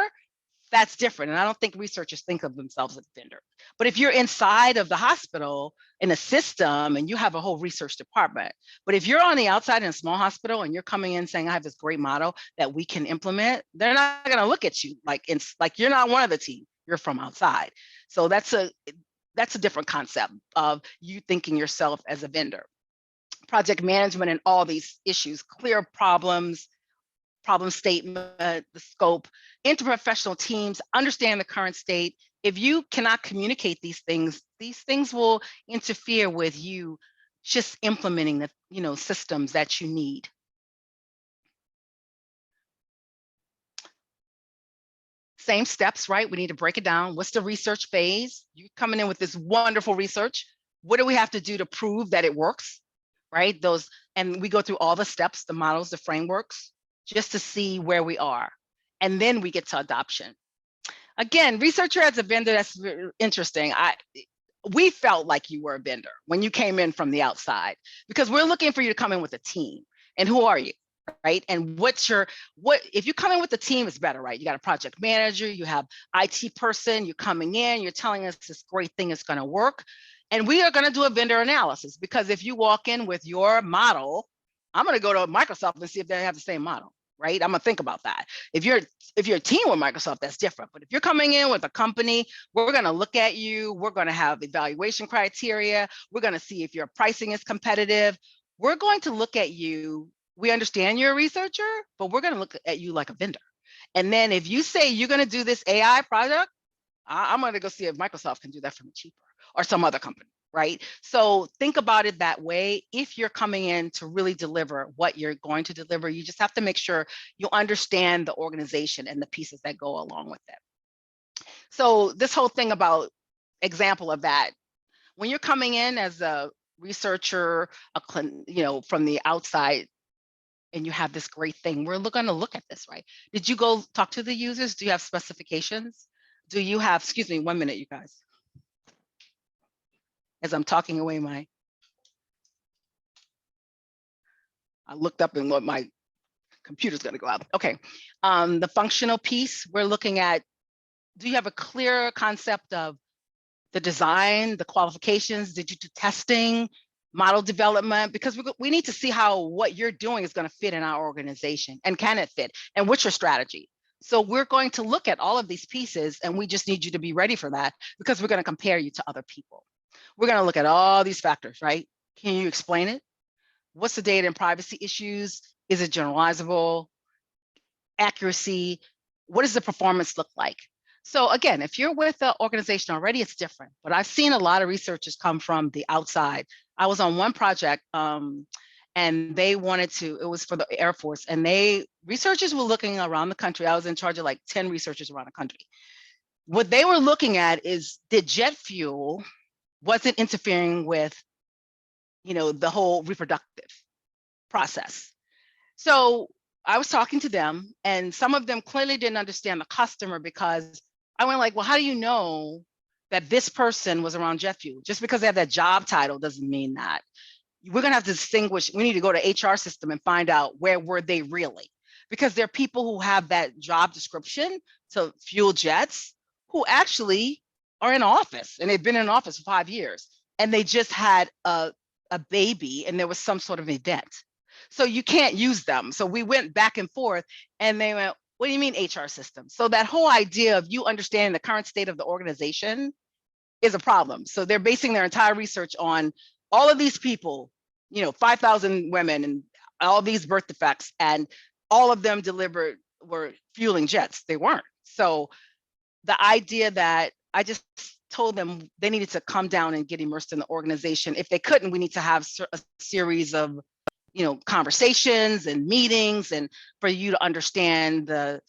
that's different. And I don't think researchers think of themselves as a vendor. But if you're inside of the hospital in a system and you have a whole research department, but if you're on the outside in a small hospital and you're coming in saying, I have this great model that we can implement, they're not going to look at you like you're not one of the team, you're from outside. So that's a different concept of you thinking yourself as a vendor. Project management and all these issues, clear problems, problem statement, the scope, interprofessional teams, understand the current state. If you cannot communicate these things will interfere with you just implementing the systems that you need. Same steps, right? We need to break it down. What's the research phase? You're coming in with this wonderful research. What do we have to do to prove that it works, right? And we go through all the steps, the models, the frameworks, just to see where we are. And then we get to adoption. Again, researcher as a vendor, that's interesting. We felt like you were a vendor when you came in from the outside, because we're looking for you to come in with a team. And who are you, right? And if you come in with a team, it's better, right? You got a project manager, you have IT person, you're coming in, you're telling us this great thing is gonna work. And we are gonna do a vendor analysis, because if you walk in with your model, I'm going to go to Microsoft and see if they have the same model, right? I'm going to think about that. If you're a team with Microsoft, that's different. But if you're coming in with a company, we're going to look at you. We're going to have evaluation criteria. We're going to see if your pricing is competitive. We're going to look at you. We understand you're a researcher, but we're going to look at you like a vendor. And then if you say you're going to do this AI project, I'm going to go see if Microsoft can do that for me cheaper, or some other company. Right? So think about it that way. If you're coming in to really deliver what you're going to deliver, you just have to make sure you understand the organization and the pieces that go along with it. So this whole thing about example of that, when you're coming in as a researcher, from the outside, and you have this great thing, we're going to look at this, right? Did you go talk to the users? Do you have specifications? Do you have, excuse me, 1 minute, you guys. As I'm talking away I looked up and what my computer's gonna go out. Okay, the functional piece, we're looking at, do you have a clear concept of the design, the qualifications? Did you do testing, model development? Because we need to see how what you're doing is gonna fit in our organization, and can it fit? And what's your strategy? So we're going to look at all of these pieces, and we just need you to be ready for that, because we're gonna compare you to other people. We're going to look at all these factors, right? Can you explain it? What's the data and privacy issues? Is it generalizable? Accuracy? What does the performance look like? So again, if you're with the organization already, it's different. But I've seen a lot of researchers come from the outside. I was on one project and they wanted to, it was for the Air Force, and researchers were looking around the country. I was in charge of like 10 researchers around the country. What they were looking at is, did jet fuel wasn't interfering with, the whole reproductive process. So I was talking to them, and some of them clearly didn't understand the customer, because I went like, well, how do you know that this person was around jet fuel? Just because they have that job title doesn't mean that. We're gonna have to distinguish. We need to go to HR system and find out where were they really, because there are people who have that job description to fuel jets who actually are in office, and they've been in office for 5 years, and they just had a baby and there was some sort of event. So you can't use them. So we went back and forth, and they went, what do you mean HR system? So that whole idea of you understanding the current state of the organization is a problem. So they're basing their entire research on all of these people, 5,000 women and all these birth defects, and all of them were fueling jets. They weren't. So the idea that I just told them they needed to come down and get immersed in the organization. If they couldn't, we need to have a series of, conversations and meetings, and for you to understand the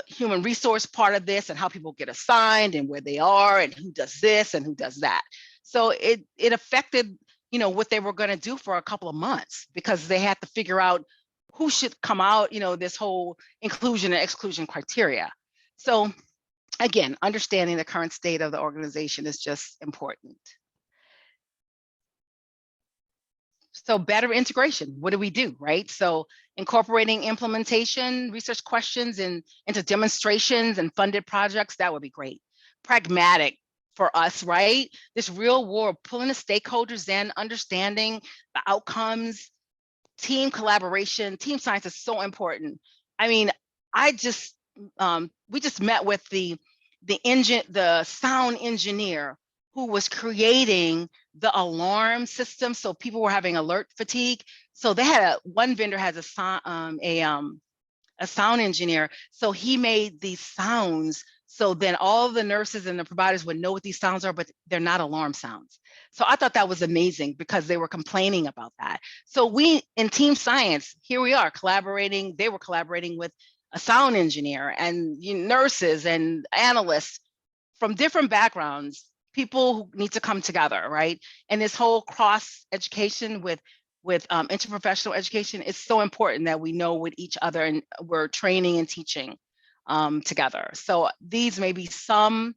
human resource part of this and how people get assigned and where they are and who does this and who does that. So it affected, what they were going to do for a couple of months, because they had to figure out who should come out, this whole inclusion and exclusion criteria. So again, understanding the current state of the organization is just important. So better integration, what do we do, right? So incorporating implementation, research questions into demonstrations and funded projects, that would be great. Pragmatic for us, right? This real world, pulling the stakeholders in, understanding the outcomes, team collaboration, team science is so important. I mean, we just met with the sound engineer who was creating the alarm system. So people were having alert fatigue. So they had one vendor has a sound engineer. So he made these sounds. So then all the nurses and the providers would know what these sounds are, but they're not alarm sounds. So I thought that was amazing, because they were complaining about that. So we, in team science, here we are collaborating. They were collaborating with a sound engineer and nurses and analysts from different backgrounds, people who need to come together, right? And this whole cross education with interprofessional education is so important, that we know with each other and we're training and teaching together. So these may be some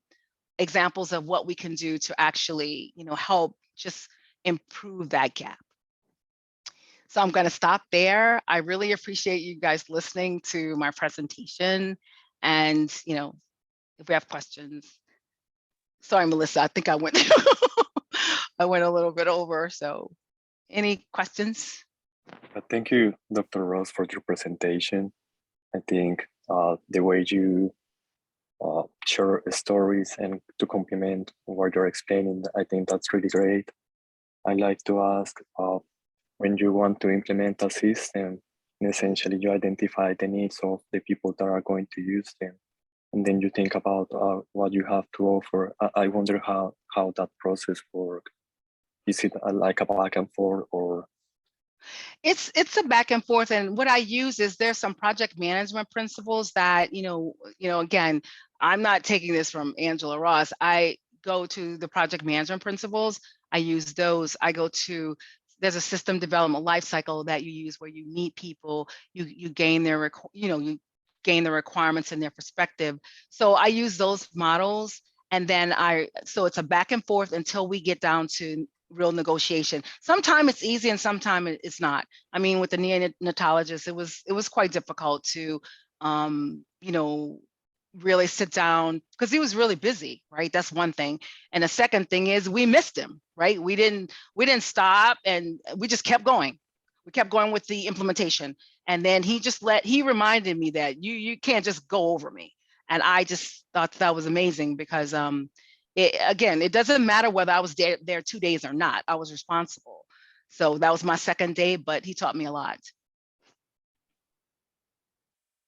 examples of what we can do to actually, help just improve that gap. So I'm going to stop there. I really appreciate you guys listening to my presentation. And, if we have questions. Sorry, Melissa, I think I went I went a little bit over. So any questions? Thank you, Dr. Ross, for your presentation. I think the way you share stories and to complement what you're explaining, I think that's really great. I'd like to ask, when you want to implement a system, and essentially you identify the needs of the people that are going to use them, and then you think about what you have to offer. I wonder how that process works. Is it like a back and forth, or? It's a back and forth, and what I use is there's some project management principles that again, I'm not taking this from Angela Ross. I go to the project management principles. I use those. There's a system development life cycle that you use where you meet people, you gain their you gain the requirements and their perspective. So I use those models, and then so it's a back and forth until we get down to real negotiation. Sometimes it's easy and sometimes it's not. I mean, with the neonatologist, it was quite difficult to, really sit down, because he was really busy, right? That's one thing. And the second thing is we missed him, right? We didn't stop, and we just kept going. We kept going with the implementation. And then he reminded me that you can't just go over me. And I just thought that was amazing, because it doesn't matter whether I was there 2 days or not. I was responsible. So that was my second day, but he taught me a lot.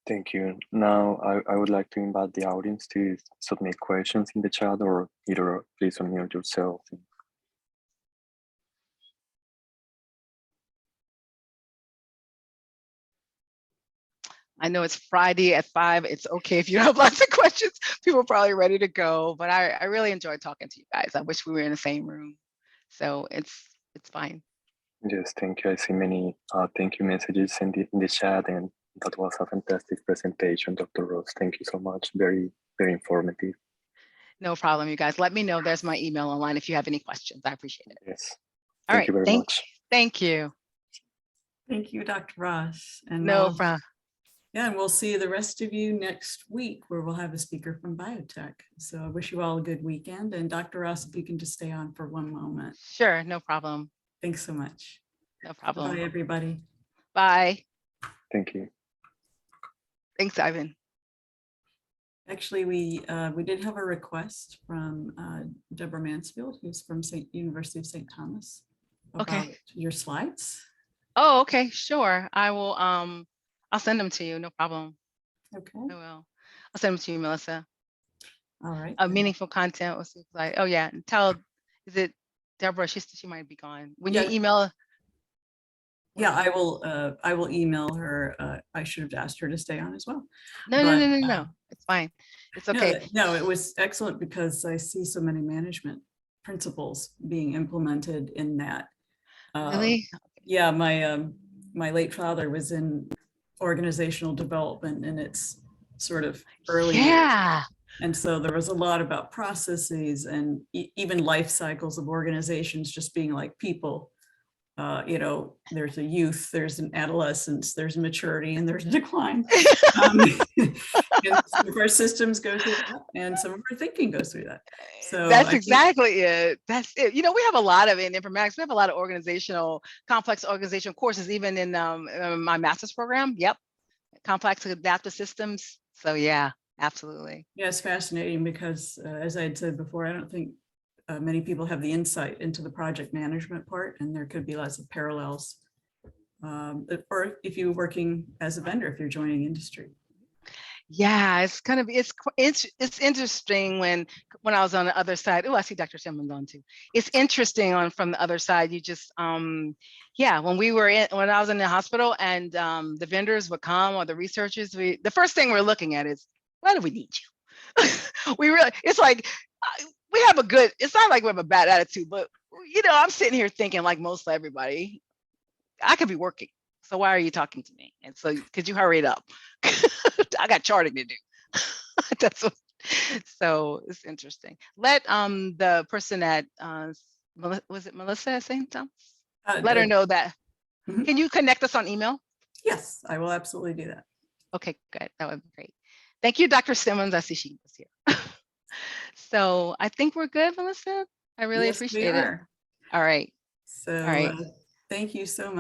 Thank you. Now, I would like to invite the audience to submit questions in the chat, or either please unmute yourself. I know it's Friday at 5. It's okay if you have lots of questions. People are probably ready to go, but I really enjoyed talking to you guys. I wish we were in the same room. So it's fine. Yes, thank you. I see many thank you messages in the chat, and that was a fantastic presentation, Dr. Ross. Thank you so much. Very, very informative. No problem, you guys. Let me know. There's my email online if you have any questions. I appreciate it. Yes. All right. Thank you very much. Thank you. Thank you, Dr. Ross. And no problem. Yeah, and we'll see the rest of you next week, where we'll have a speaker from biotech. So I wish you all a good weekend. And Dr. Ross, if you can just stay on for one moment. Sure, no problem. Thanks so much. No problem. Bye, everybody. Bye. Thank you. Thanks, Ivan. Actually, we did have a request from Deborah Mansfield, who's from University of St. Thomas. about your slides. Oh, okay, sure. I will, I'll send them to you, no problem. Okay, I will. I'll send them to you, Melissa. all right. Meaningful content was like, oh yeah, and is it Deborah? She might be gone. When you Yeah. email. Yeah, I will email her. I should have asked her to stay on as well. No. It's fine. It's okay. No, it was excellent because I see so many management principles being implemented in that. Really? Yeah, my late father was in organizational development and it's sort of early years. Yeah. And so there was a lot about processes and even life cycles of organizations just being like people. There's a youth, there's an adolescence, there's maturity, and there's a decline. And some of our systems go through that, and some of our thinking goes through that. So that's exactly it. That's it. We have a lot of in informatics. We have a lot of complex organizational courses, even in my master's program. Yep, complex adaptive systems. So yeah, absolutely. Yeah, it's fascinating because, as I had said before, I don't think many people have the insight into the project management part, and there could be lots of parallels. Or if you're working as a vendor, if you're joining industry. Yeah, it's interesting when I was on the other side. Oh, I see Dr. Simmons on too. It's interesting from the other side. You just when I was in the hospital and the vendors would come, or the researchers, the first thing we're looking at is, why do we need you? It's like it's not like we have a bad attitude, but I'm sitting here thinking, like most everybody, I could be working. So why are you talking to me? And so could you hurry it up? I got charting to do. So it's interesting. Let the person at was it Melissa at St. Thomas? Let her know that. Mm-hmm. Can you connect us on email? Yes, I will absolutely do that. Okay, good. That would be great. Thank you, Dr. Simmons. I see she was here. So I think we're good, Melissa. I really appreciate it. All right. So thank you so much.